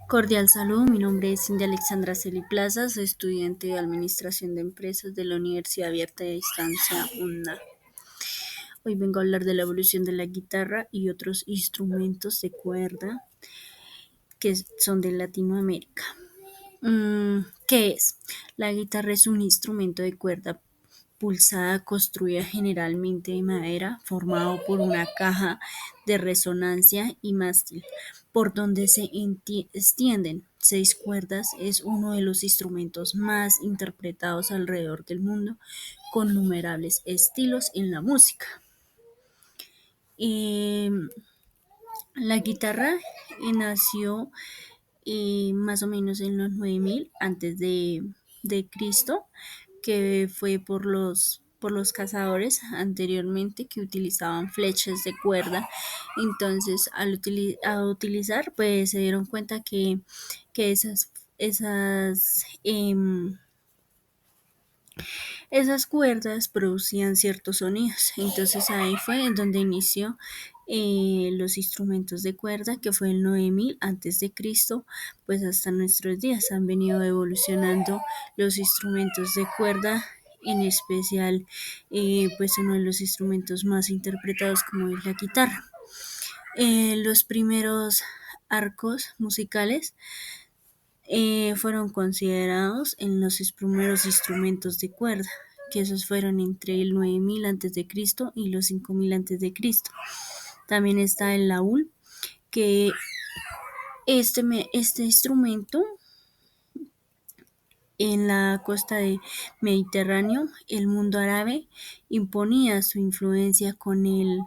Cordial saludo, mi nombre es Cindy Alexandra Celi Plaza, soy estudiante de Administración de Empresas de la Universidad Abierta de Distancia UNA. Hoy vengo a hablar de la evolución de la guitarra y otros instrumentos de cuerda que son de Latinoamérica. ¿Qué es? La guitarra es un instrumento de cuerda pulsada construida generalmente de madera, formado por una caja de resonancia y mástil, por donde se extienden 6 cuerdas. Es uno de los instrumentos más interpretados alrededor del mundo, con innumerables estilos en la música. Eh, la guitarra nació más o menos en los 9000 antes de Cristo, que fue por los cazadores anteriormente que utilizaban flechas de cuerda. Entonces, al utilizar, pues se dieron cuenta que esas cuerdas producían ciertos sonidos. Entonces ahí fue en donde inició los instrumentos de cuerda, que fue el 9000 antes de Cristo, pues hasta nuestros días han venido evolucionando los instrumentos de cuerda, en especial pues uno de los instrumentos más interpretados como es la guitarra. Los primeros arcos musicales fueron considerados en los primeros instrumentos de cuerda, que esos fueron entre el 9000 a.C. y los 5000 a.C. También está el laúd, que este instrumento en la costa del Mediterráneo, el mundo árabe imponía su influencia con el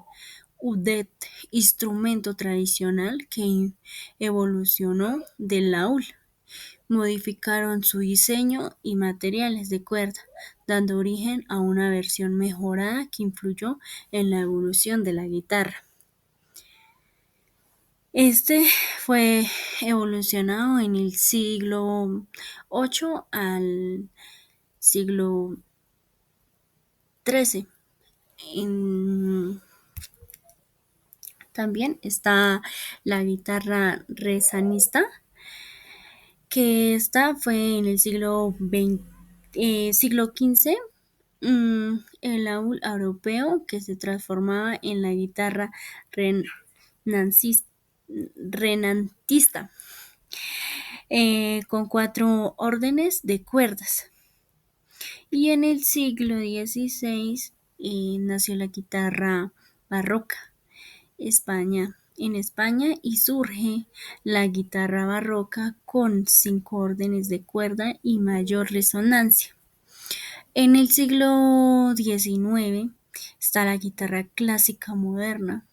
udet, instrumento tradicional que evolucionó del laúd. Modificaron su diseño y materiales de cuerda, dando origen a una versión mejorada que influyó en la evolución de la guitarra. Este fue evolucionado en el siglo VIII al siglo XIII. También está la guitarra rezanista, que esta fue en el siglo XV. El laúd europeo, que se transformaba en la guitarra renancis- renantista, con 4 órdenes de cuerdas. Y en el siglo XVI nació la guitarra barroca en España, y surge la guitarra barroca con 5 órdenes de cuerda y mayor resonancia. En el siglo XIX está la guitarra clásica moderna.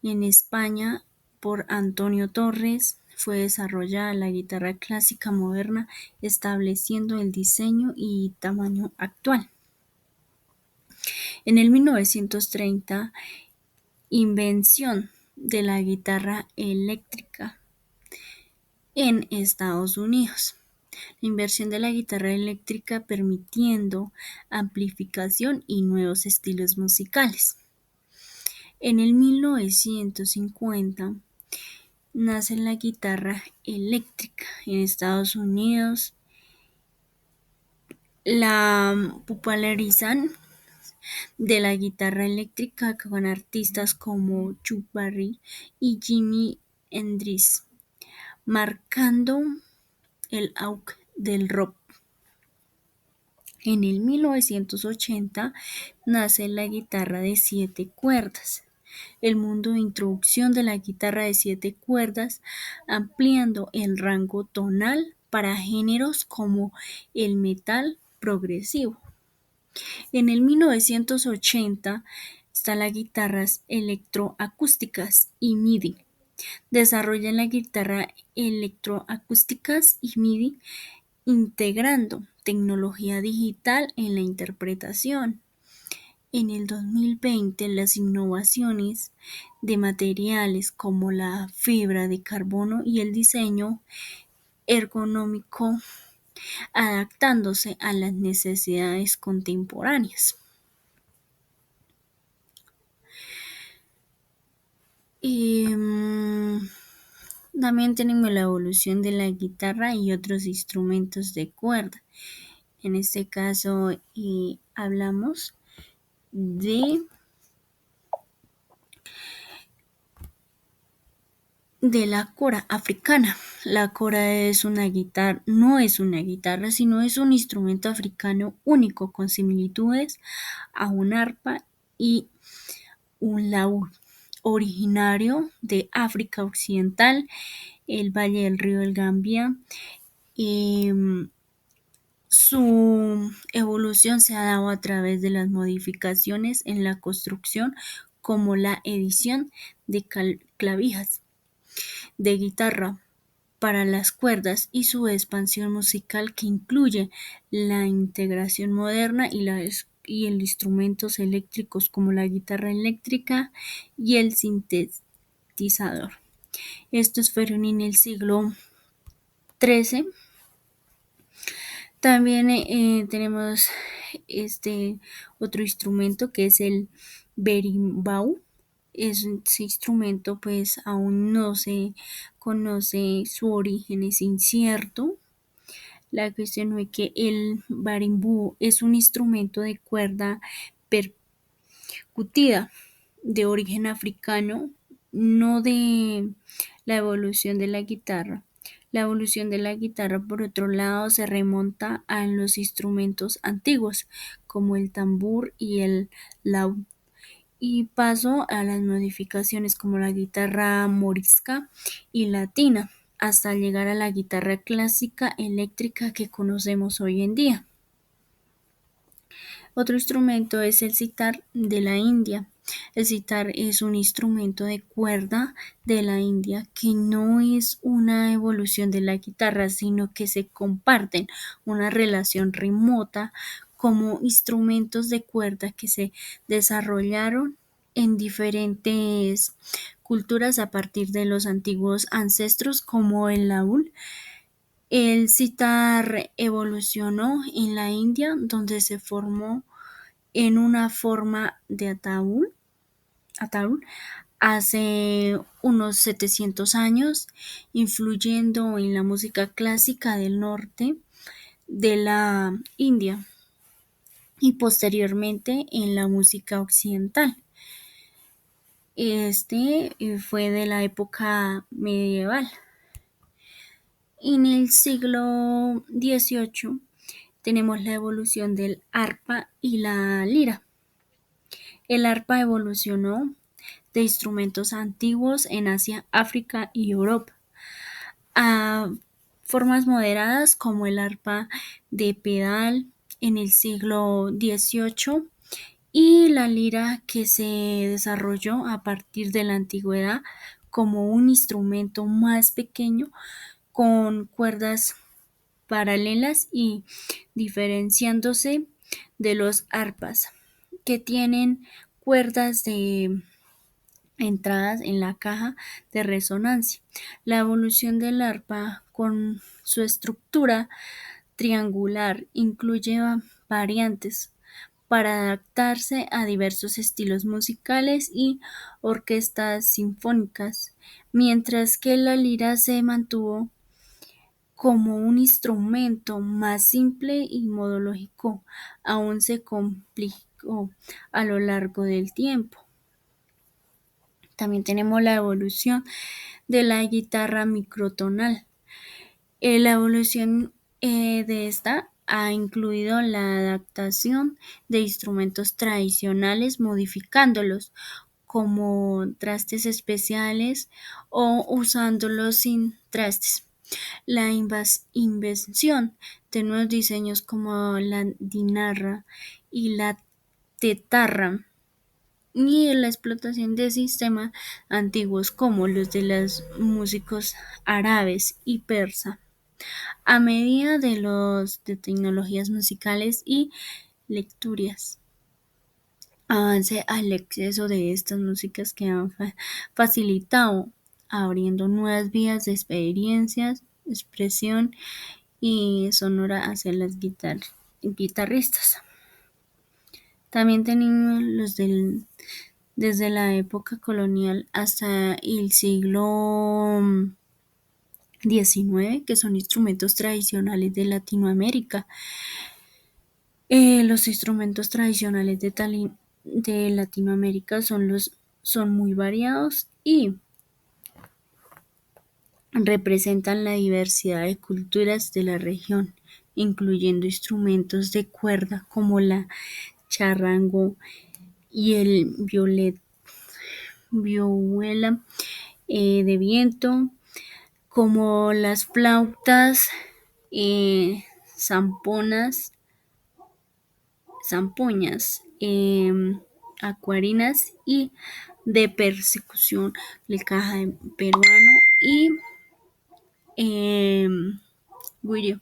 En España, por Antonio Torres, fue desarrollada la guitarra clásica moderna, estableciendo el diseño y tamaño actual. En el 1930, invención de la guitarra eléctrica en Estados Unidos. La invención de la guitarra eléctrica permitiendo amplificación y nuevos estilos musicales. En el 1950 nace la guitarra eléctrica en Estados Unidos. La popularizan de la guitarra eléctrica con artistas como Chuck Berry y Jimi Hendrix, marcando el auge del rock. En el 1980 nace la guitarra de 7 cuerdas. El mundo de introducción de la guitarra de 7 cuerdas, ampliando el rango tonal para géneros como el metal progresivo. En el 1980 están las guitarras electroacústicas y MIDI. Desarrollan la guitarra electroacústicas y MIDI, integrando tecnología digital en la interpretación. En el 2020, las innovaciones de materiales como la fibra de carbono y el diseño ergonómico, adaptándose a las necesidades contemporáneas. Y También tenemos la evolución de la guitarra y otros instrumentos de cuerda. En este caso hablamos de, de la cora africana. La cora es una guitarra, no es una guitarra, sino es un instrumento africano único con similitudes a un arpa y un laúd, originario de África Occidental, el valle del río del Gambia. Em, Su evolución se ha dado a través de las modificaciones en la construcción, como la edición de clavijas de guitarra para las cuerdas y su expansión musical, que incluye la integración moderna y el instrumentos eléctricos como la guitarra eléctrica y el sintetizador. Estos fueron en el siglo XIII. También tenemos este otro instrumento que es el berimbau. Ese instrumento pues aún no se conoce, su origen es incierto. La cuestión fue que el berimbau es un instrumento de cuerda percutida de origen africano, no de la evolución de la guitarra. La evolución de la guitarra, por otro lado, se remonta a los instrumentos antiguos, como el tambor y el laúd, y pasó a las modificaciones como la guitarra morisca y latina, hasta llegar a la guitarra clásica eléctrica que conocemos hoy en día. Otro instrumento es el sitar de la India. El sitar es un instrumento de cuerda de la India que no es una evolución de la guitarra, sino que se comparten una relación remota como instrumentos de cuerda que se desarrollaron en diferentes culturas a partir de los antiguos ancestros como el laúd. El sitar evolucionó en la India, donde se formó en una forma de ataúd hace unos 700 años, influyendo en la música clásica del norte de la India y posteriormente en la música occidental. Este fue de la época medieval. En el siglo XVIII tenemos la evolución del arpa y la lira. El arpa evolucionó de instrumentos antiguos en Asia, África y Europa a formas moderadas como el arpa de pedal en el siglo XVIII y la lira, que se desarrolló a partir de la antigüedad como un instrumento más pequeño con cuerdas paralelas y diferenciándose de los arpas, que tienen cuerdas de entradas en la caja de resonancia. La evolución del arpa, con su estructura triangular, incluye variantes para adaptarse a diversos estilos musicales y orquestas sinfónicas, mientras que la lira se mantuvo como un instrumento más simple y modológico, aún se complicó a lo largo del tiempo. También tenemos la evolución de la guitarra microtonal. La evolución de esta ha incluido la adaptación de instrumentos tradicionales, modificándolos como trastes especiales o usándolos sin trastes. La invención de nuevos diseños como la dinarra y la tetarra, y la explotación de sistemas antiguos como los de los músicos árabes y persa, a medida de los de tecnologías musicales y lecturas. Avance al exceso de estas músicas que han facilitado, abriendo nuevas vías de experiencias, expresión y sonora hacia las guitarristas. También tenemos desde la época colonial hasta el siglo 19, que son instrumentos tradicionales de Latinoamérica. Los instrumentos tradicionales de Latinoamérica son muy variados y representan la diversidad de culturas de la región, incluyendo instrumentos de cuerda como la charrango y el vihuela de viento, como las flautas, zamponas, zampoñas, acuarinas y de persecución, el caja peruano y guiro,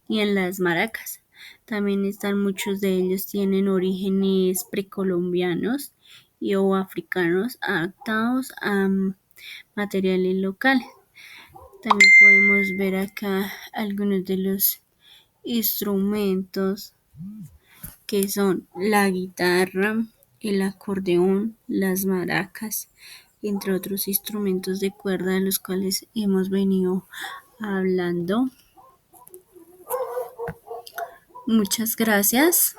y en las maracas. También están muchos de ellos tienen orígenes precolombianos y o africanos adaptados a materiales locales. También podemos ver acá algunos de los instrumentos que son la guitarra, el acordeón, las maracas, entre otros instrumentos de cuerda de los cuales hemos venido hablando. Muchas gracias.